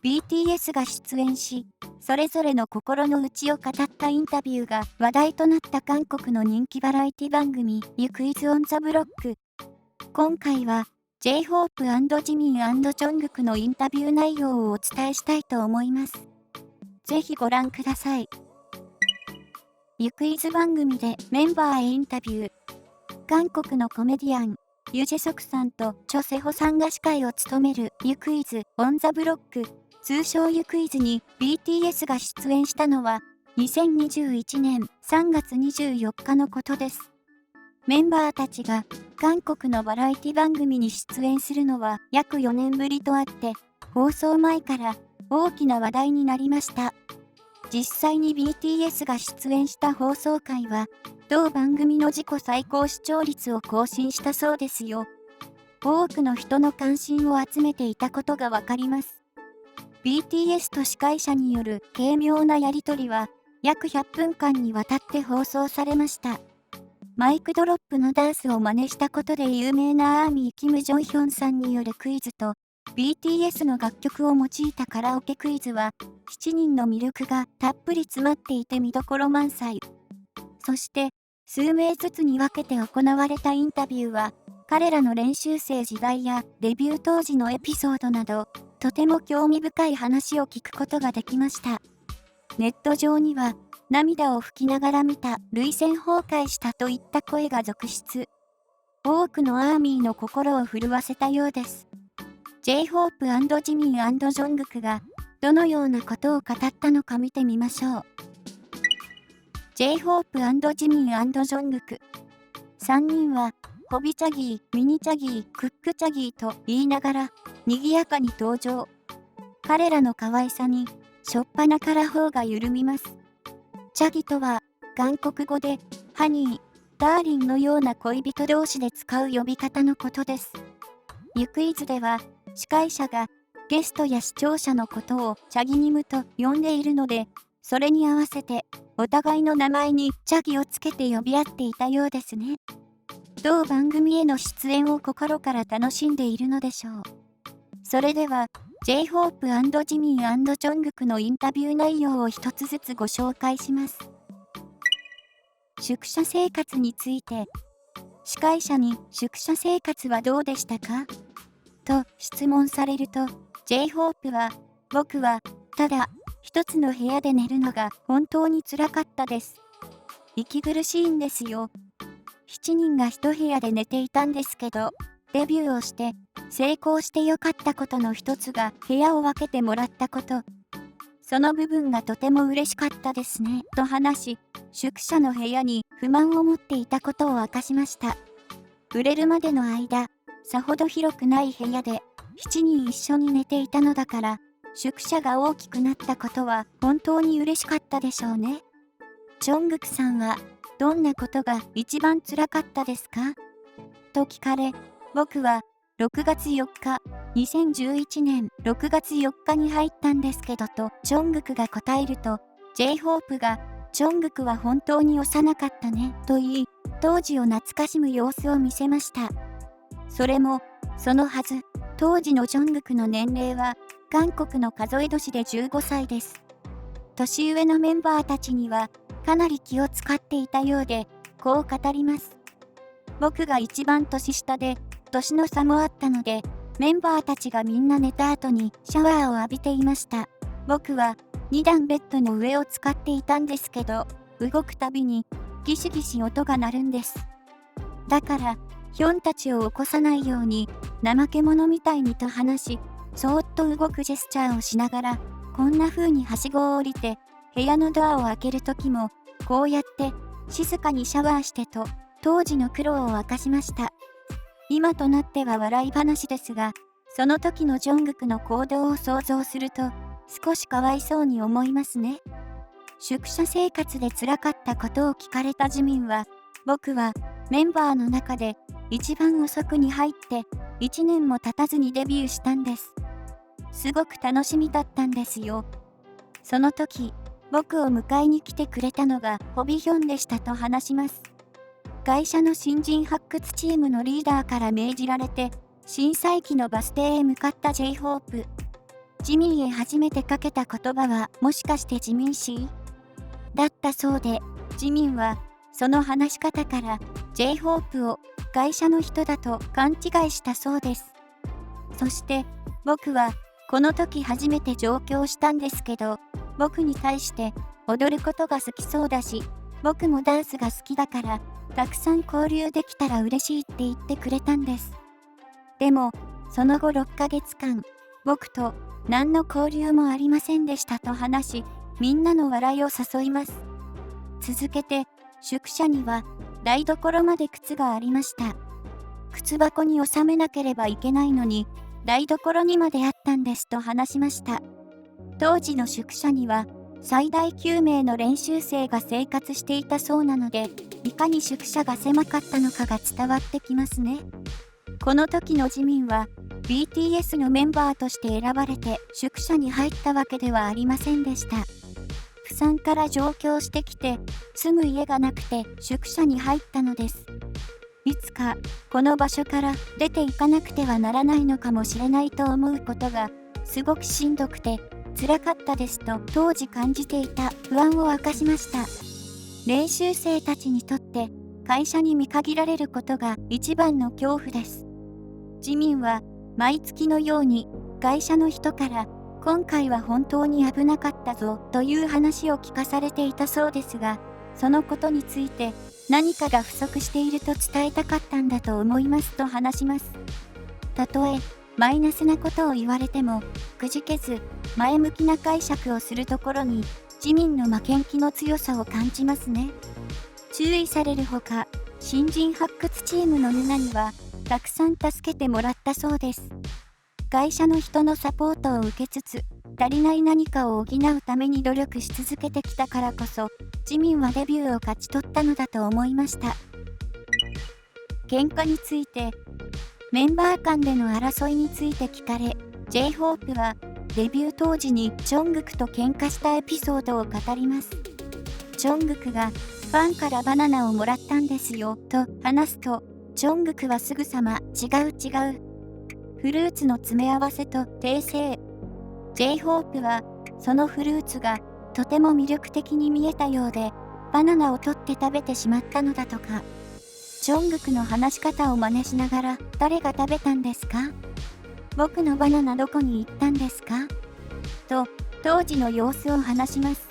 BTS が出演し、それぞれの心の内を語ったインタビューが話題となった韓国の人気バラエティ番組 You Quiz on the Block。今回は J-Hope& ジミン&ジョングクのインタビュー内容をお伝えしたいと思います。ぜひご覧ください。You Quiz番組でメンバーへインタビュー。韓国のコメディアン、ユジェソクさんとチョセホさんが司会を務める You Quiz on the Block、通称 You Quizに BTS が出演したのは2021年3月24日のことです。メンバーたちが韓国のバラエティ番組に出演するのは約4年ぶりとあって、放送前から大きな話題になりました。実際に BTS が出演した放送回は、同番組の自己最高視聴率を更新したそうですよ。多くの人の関心を集めていたことがわかります。BTS と司会者による軽妙なやりとりは、約100分間にわたって放送されました。マイクドロップのダンスを真似したことで有名なアーミー・キム・ジョンヒョンさんによるクイズと、BTS の楽曲を用いたカラオケクイズは、7人の魅力がたっぷり詰まっていて見どころ満載。そして、数名ずつに分けて行われたインタビューは、彼らの練習生時代やデビュー当時のエピソードなど、とても興味深い話を聞くことができました。ネット上には、涙を拭きながら見た、涙腺崩壊したといった声が続出。多くのアーミーの心を震わせたようです。J-Hope& ジミン&ジョングクがどのようなことを語ったのか見てみましょう。J-Hope& ジミン&ジョングク。3人は、ホビチャギー、ミニチャギー、クックチャギーと言いながら、賑やかに登場。彼らの可愛さに、しょっぱなから頬が緩みます。チャギとは、韓国語で、ハニー、ダーリンのような恋人同士で使う呼び方のことです。You Quizでは、司会者が、ゲストや視聴者のことをチャギニムと呼んでいるので、それに合わせて、お互いの名前にチャギをつけて呼び合っていたようですね。同番組への出演を心から楽しんでいるのでしょう。それでは、J-Hope& ジミン&ジョングクのインタビュー内容を一つずつご紹介します。宿舎生活について、司会者に宿舎生活はどうでしたかと質問されると、J-Hope は、僕は、ただ、一つの部屋で寝るのが本当に辛かったです。息苦しいんですよ。7人が一部屋で寝ていたんですけど、デビューをして成功してよかったことの一つが部屋を分けてもらったこと。その部分がとても嬉しかったですね、と話し、宿舎の部屋に不満を持っていたことを明かしました。売れるまでの間、さほど広くない部屋で7人一緒に寝ていたのだから、宿舎が大きくなったことは本当に嬉しかったでしょうね。ジョングクさんはどんなことが一番辛かったですかと聞かれ、僕は6月4日、2011年6月4日に入ったんですけどとジョングクが答えると、J-Hope がジョングクは本当に幼かったねと言い、当時を懐かしむ様子を見せました。それもそのはず、当時のジョングクの年齢は韓国の数え年で15歳です。年上のメンバーたちにはかなり気を使っていたようで、こう語ります。僕が一番年下で、年の差もあったので、メンバーたちがみんな寝た後にシャワーを浴びていました。僕は2段ベッドの上を使っていたんですけど、動くたびにギシギシ音が鳴るんです。だから、ヒョンたちを起こさないように、怠け者みたいにと話し、そーっと動くジェスチャーをしながら、こんな風にはしごを降りて、部屋のドアを開けるときも、こうやって静かにシャワーしてと、当時の苦労を明かしました。今となっては笑い話ですが、その時のジョングクの行動を想像すると、少しかわいそうに思いますね。宿舎生活で辛かったことを聞かれたジミンは、僕はメンバーの中で一番遅くに入って1年も経たずにデビューしたんです。すごく楽しみだったんですよ。その時、僕を迎えに来てくれたのがホビヒョンでしたと話します。会社の新人発掘チームのリーダーから命じられて、震災期のバス停へ向かった J-Hope。ジミンへ初めてかけた言葉はもしかしてジミン氏だったそうで、ジミンはその話し方から J−HOPE を会社の人だと勘違いしたそうです。そして僕はこの時初めて上京したんですけど、僕に対して踊ることが好きそうだし、僕もダンスが好きだからたくさん交流できたら嬉しいって言ってくれたんです。でもその後6ヶ月間僕と何の交流もありませんでしたと話し、みんなの笑いを誘います。続けて宿舎には台所まで靴がありました。靴箱に収めなければいけないのに台所にまであったんですと話しました。当時の宿舎には最大9名の練習生が生活していたそうなので、いかに宿舎が狭かったのかが伝わってきますね。この時のジミンは BTS のメンバーとして選ばれて宿舎に入ったわけではありませんでした。釜山から上京してきて住む家がなくて宿舎に入ったのです。いつかこの場所から出ていかなくてはならないのかもしれないと思うことがすごくしんどくて辛かったですと当時感じていた不安を明かしました。練習生たちにとって会社に見限られることが一番の恐怖です。ジミンは毎月のように会社の人から今回は本当に危なかったぞという話を聞かされていたそうですが、そのことについて何かが不足していると伝えたかったんだと思いますと話します。たとえマイナスなことを言われてもくじけず前向きな解釈をするところに自民の負けん気の強さを感じますね。注意されるほか新人発掘チームのヌナにはたくさん助けてもらったそうです。会社の人のサポートを受けつつ足りない何かを補うために努力し続けてきたからこそ自民はデビューを勝ち取ったのだと思いました。喧嘩についてメンバー間での争いについて聞かれ J−HOPE はデビュー当時にジョングクと喧嘩したエピソードを語ります。ジョングクがファンからバナナをもらったんですよと話すと、ジョングクはすぐさま違う違うフルーツの詰め合わせと訂正。J−HOPE はそのフルーツがとても魅力的に見えたようでバナナを取って食べてしまったのだとか。ジョングクの話し方を真似しながら誰が食べたんですか、僕のバナナどこに行ったんですかと当時の様子を話します。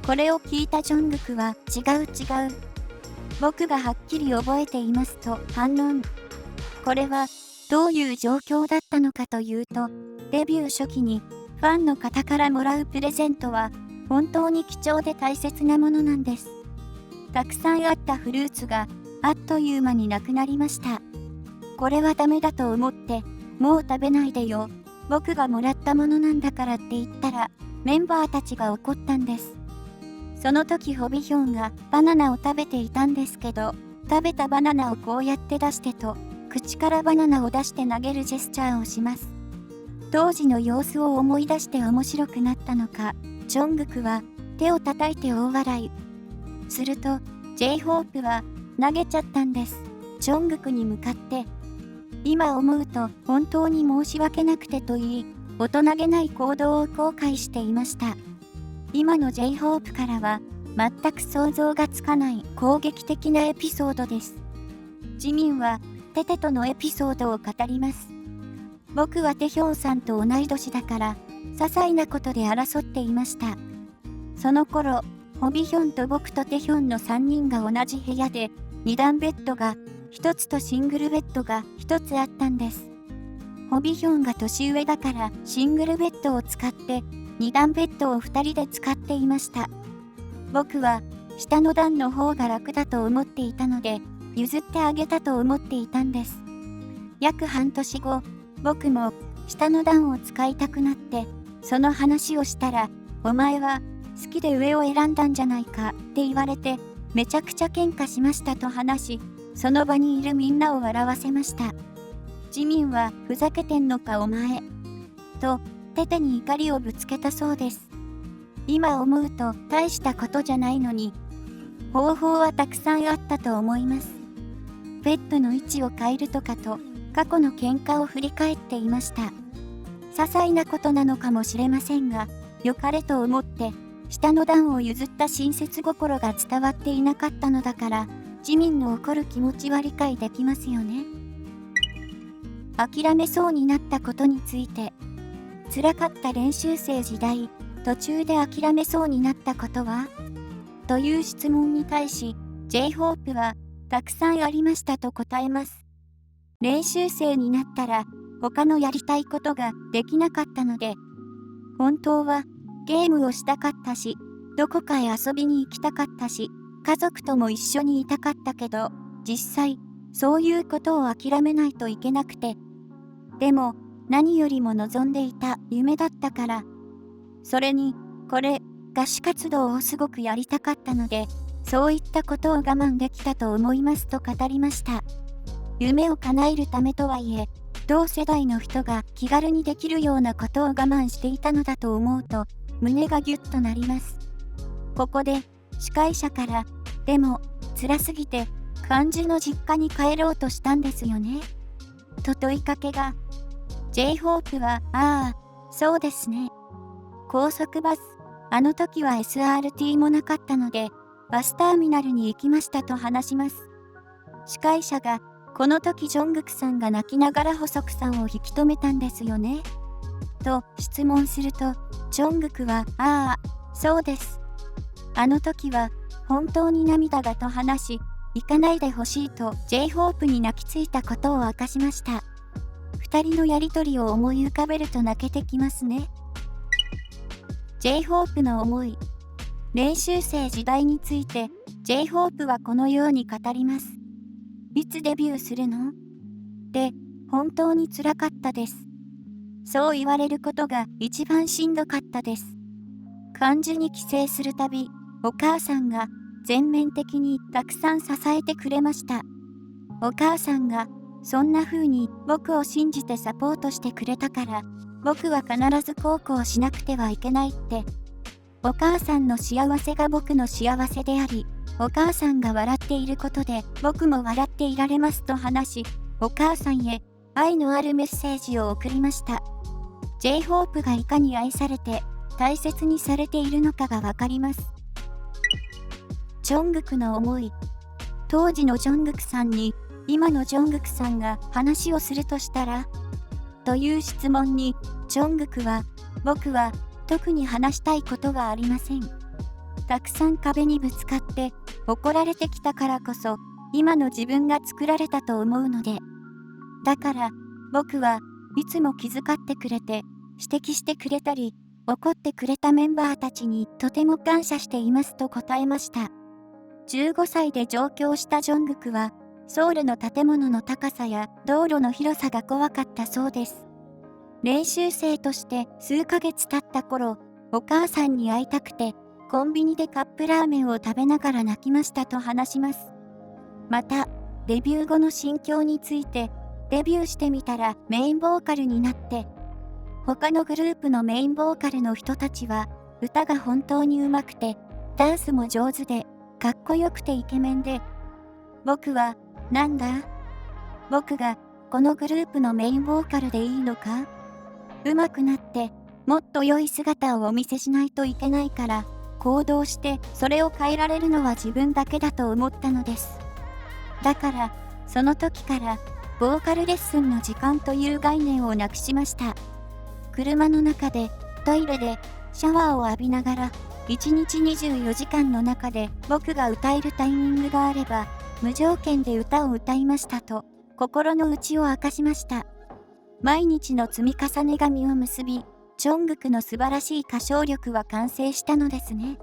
これを聞いたジョングクは違う違う僕がはっきり覚えていますと反論。これはどういう状況だったのかというと、デビュー初期にファンの方からもらうプレゼントは本当に貴重で大切なものなんです。たくさんあったフルーツがあっという間になくなりました。これはダメだと思ってもう食べないでよ、僕がもらったものなんだからって言ったらメンバーたちが怒ったんです。その時ホビヒョンがバナナを食べていたんですけど、食べたバナナをこうやって出してと口からバナナを出して投げるジェスチャーをします。当時の様子を思い出して面白くなったのか、ジョングクは手を叩いて大笑い。すると J−HOPE は投げちゃったんです。ジョングクに向かって。今思うと本当に申し訳なくてと言い、大人げない行動を後悔していました。今の J−HOPE からは全く想像がつかない攻撃的なエピソードです。ジミンはテテとのエピソードを語ります。僕はテヒョンさんと同い年だから些細なことで争っていました。その頃ホビヒョンと僕とテヒョンの3人が同じ部屋で2段ベッドが1つとシングルベッドが1つあったんです。ホビヒョンが年上だからシングルベッドを使って2段ベッドを2人で使っていました。僕は下の段の方が楽だと思っていたので譲ってあげたと思っていたんです。約半年後、僕も下の段を使いたくなってその話をしたら、お前は好きで上を選んだんじゃないかって言われてめちゃくちゃ喧嘩しましたと話し、その場にいるみんなを笑わせました。ジミンはふざけてんのかお前とテテに怒りをぶつけたそうです。今思うと大したことじゃないのに方法はたくさんあったと思います。ベッドの位置を変えるとかと過去の喧嘩を振り返っていました。些細なことなのかもしれませんが、良かれと思って下の段を譲った親切心が伝わっていなかったのだから、自民の怒る気持ちは理解できますよね。諦めそうになったことについて、辛かった練習生時代、途中で諦めそうになったことはという質問に対し、J−HOPE はたくさんありましたと答えます。練習生になったら他のやりたいことができなかったので、本当はゲームをしたかったし、どこかへ遊びに行きたかったし、家族とも一緒にいたかったけど、実際そういうことを諦めないといけなくて、でも何よりも望んでいた夢だったから、それにこれ合手活動をすごくやりたかったので、そういったことを我慢できたと思いますと語りました。夢を叶えるためとはいえ、同世代の人が気軽にできるようなことを我慢していたのだと思うと胸がギュッとなります。ここで司会者から、でも辛すぎて漢字の実家に帰ろうとしたんですよねと問いかけが、J−HOPE はああそうですね、高速バス、あの時は SRT もなかったのでバスターミナルに行きましたと話します。司会者が、この時ジョングクさんが泣きながら細くさんを引き止めたんですよねと質問すると、ジョングクはああそうです、あの時は本当に涙がと話し、行かないでほしいと J−HOPE に泣きついたことを明かしました。二人のやりとりを思い浮かべると泣けてきますね。J−HOPE の思い。練習生時代について J−HOPE はこのように語ります。いつデビューするの？で、本当に辛かったです。そう言われることが一番しんどかったです。漢字に帰省するたび、お母さんが全面的にたくさん支えてくれました。お母さんがそんな風に僕を信じてサポートしてくれたから、僕は必ず孝行しなくてはいけないって。お母さんの幸せが僕の幸せであり、お母さんが笑っていることで僕も笑っていられますと話し、お母さんへ愛のあるメッセージを送りました。J−HOPE がいかに愛されて大切にされているのかがわかります。ジョングクの思い。当時のジョングクさんに今のジョングクさんが話をするとしたらという質問に、ジョングクは、僕は特に話したいことはありません。たくさん壁にぶつかって怒られてきたからこそ今の自分が作られたと思うので、だから僕はいつも気遣ってくれて指摘してくれたり怒ってくれたメンバーたちにとても感謝していますと答えました。15歳で上京したジョングクはソウルの建物の高さや道路の広さが怖かったそうです。練習生として数ヶ月経った頃、お母さんに会いたくてコンビニでカップラーメンを食べながら泣きましたと話します。また、デビュー後の心境について、デビューしてみたらメインボーカルになって、他のグループのメインボーカルの人たちは歌が本当に上手くて、ダンスも上手で、かっこよくてイケメンで、僕は、なんだ？僕がこのグループのメインボーカルでいいのか？上手くなってもっと良い姿をお見せしないといけないから行動してそれを変えられるのは自分だけだと思ったのです。だからその時からボーカルレッスンの時間という概念をなくしました。車の中でトイレでシャワーを浴びながら1日24時間の中で僕が歌えるタイミングがあれば無条件で歌を歌いましたと心の内を明かしました。毎日の積み重ねが実を結び、ジョングクの素晴らしい歌唱力は完成したのですね。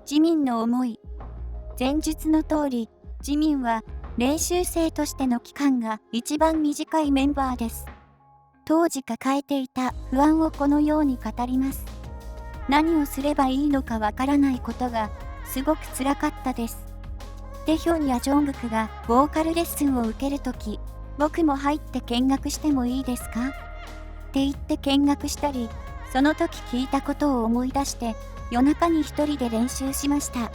ジミンの思い。前述の通り、ジミンは練習生としての期間が一番短いメンバーです。当時抱えていた不安をこのように語ります。何をすればいいのかわからないことがすごく辛かったです。テヒョンやジョングクがボーカルレッスンを受けるとき、僕も入って見学してもいいですか？って言って見学したり、その時聞いたことを思い出して夜中に一人で練習しました。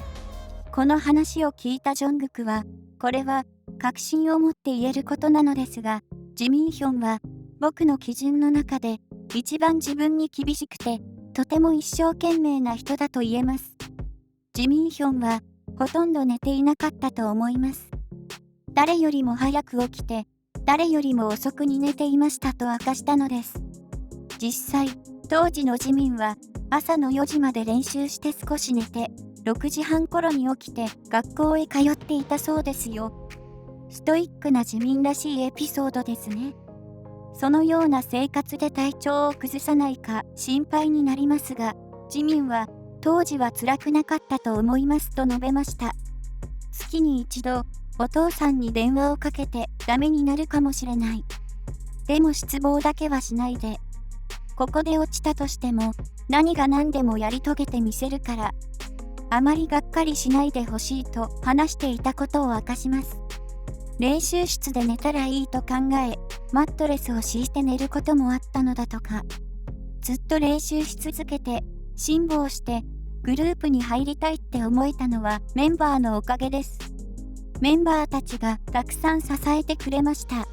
この話を聞いたジョングクは、これは確信を持って言えることなのですが、ジミンヒョンは僕の基準の中で一番自分に厳しくて、とても一生懸命な人だと言えます。ジミンヒョンはほとんど寝ていなかったと思います。誰よりも早く起きて、誰よりも遅くに寝ていましたと明かしたのです。実際、当時のジミンは朝の4時まで練習して少し寝て、6時半頃に起きて学校へ通っていたそうですよ。ストイックなジミンらしいエピソードですね。そのような生活で体調を崩さないか心配になりますが、ジミンは当時は辛くなかったと思いますと述べました。月に一度、お父さんに電話をかけてダメになるかもしれない。でも失望だけはしないで。ここで落ちたとしても、何が何でもやり遂げてみせるから、あまりがっかりしないでほしいと話していたことを明かします。練習室で寝たらいいと考え、マットレスを敷いて寝ることもあったのだとか。ずっと練習し続けて、辛抱して、グループに入りたいって思えたのはメンバーのおかげです。メンバーたちがたくさん支えてくれました。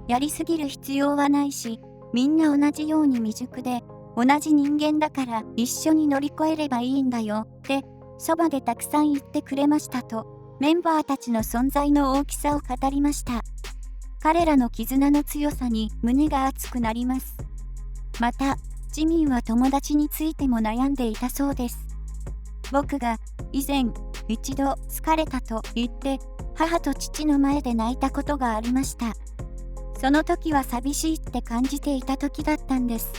やりすぎる必要はないし、みんな同じように未熟で、同じ人間だから一緒に乗り越えればいいんだよって、そばでたくさん言ってくれましたと、メンバーたちの存在の大きさを語りました。彼らの絆の強さに胸が熱くなります。また、ジミンは友達についても悩んでいたそうです。僕が以前一度疲れたと言って母と父の前で泣いたことがありました。その時は寂しいって感じていた時だったんです。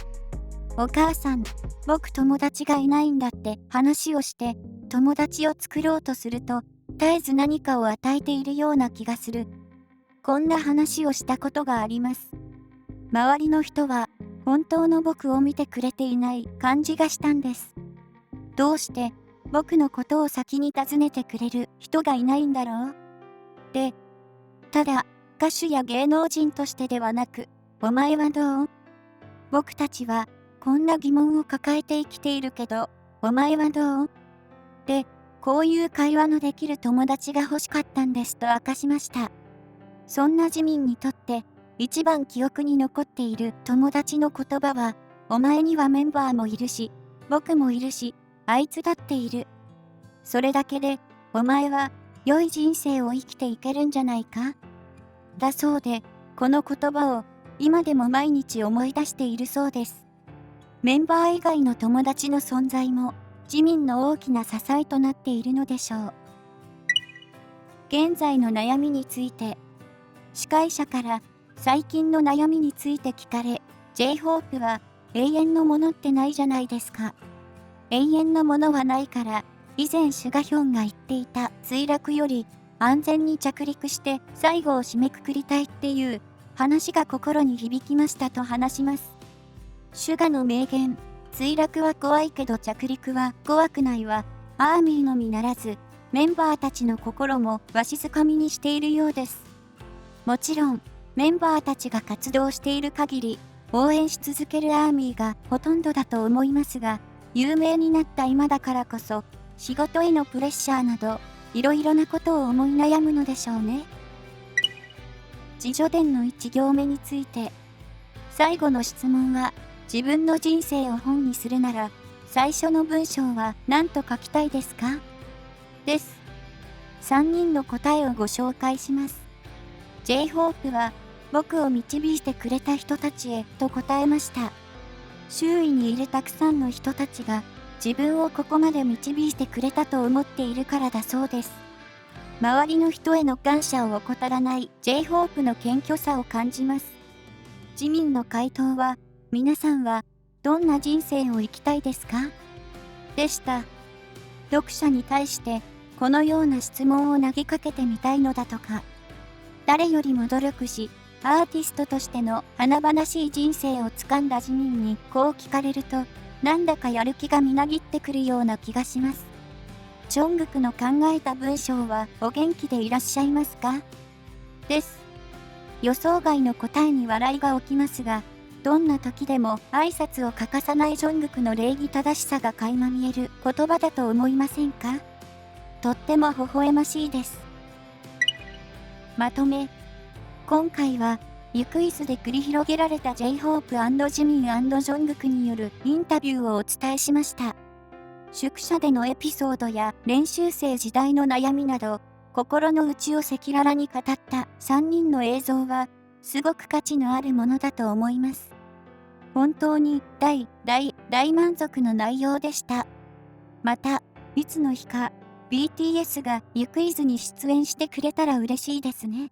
お母さん、僕友達がいないんだって話をして友達を作ろうとすると絶えず何かを与えているような気がする。こんな話をしたことがあります。周りの人は本当の僕を見てくれていない感じがしたんです。どうして僕のことを先に尋ねてくれる人がいないんだろう。で、ただ歌手や芸能人としてではなく、お前はどう？僕たちはこんな疑問を抱えて生きているけど、お前はどう？で、こういう会話のできる友達が欲しかったんですと明かしました。そんなジミンにとって一番記憶に残っている友達の言葉は、お前にはメンバーもいるし、僕もいるし、あいつだっている。それだけで、お前は良い人生を生きていけるんじゃないか？だそうで、この言葉を今でも毎日思い出しているそうです。メンバー以外の友達の存在も、ジミンの大きな支えとなっているのでしょう。現在の悩みについて、司会者から最近の悩みについて聞かれ、J-HOPE は永遠のものってないじゃないですか。永遠のものはないから、以前シュガヒョンが言っていた墜落より安全に着陸して最後を締めくくりたいっていう話が心に響きましたと話します。シュガの名言、墜落は怖いけど着陸は怖くないは、アーミーのみならず、メンバーたちの心もわしづかみにしているようです。もちろん、メンバーたちが活動している限り、応援し続けるアーミーがほとんどだと思いますが、有名になった今だからこそ、仕事へのプレッシャーなど、いろいろなことを思い悩むのでしょうね。自叙伝の1行目について、最後の質問は、自分の人生を本にするなら、最初の文章は何と書きたいですか？です。3人の答えをご紹介します。J-HOPE は、僕を導いてくれた人たちへと答えました。周囲にいるたくさんの人たちが、自分をここまで導いてくれたと思っているからだそうです。周りの人への感謝を怠らない J-HOPE の謙虚さを感じます。ジミンの回答は、皆さんはどんな人生を生きたいですか？でした。読者に対してこのような質問を投げかけてみたいのだとか。誰よりも努力し、アーティストとしての華々しい人生をつかんだジミンにこう聞かれると、なんだかやる気がみなぎってくるような気がします。ジョングクの考えた文章はお元気でいらっしゃいますか？です。予想外の答えに笑いが起きますが、どんな時でも挨拶を欠かさないジョングクの礼儀正しさが垣間見える言葉だと思いませんか？とっても微笑ましいです。まとめ。今回はユクイズで繰り広げられた J-HOPE& ジミン&ジョングクによるインタビューをお伝えしました。宿舎でのエピソードや練習生時代の悩みなど、心の内を赤裸々に語った3人の映像は、すごく価値のあるものだと思います。本当に大満足の内容でした。また、いつの日か BTS がユクイズに出演してくれたら嬉しいですね。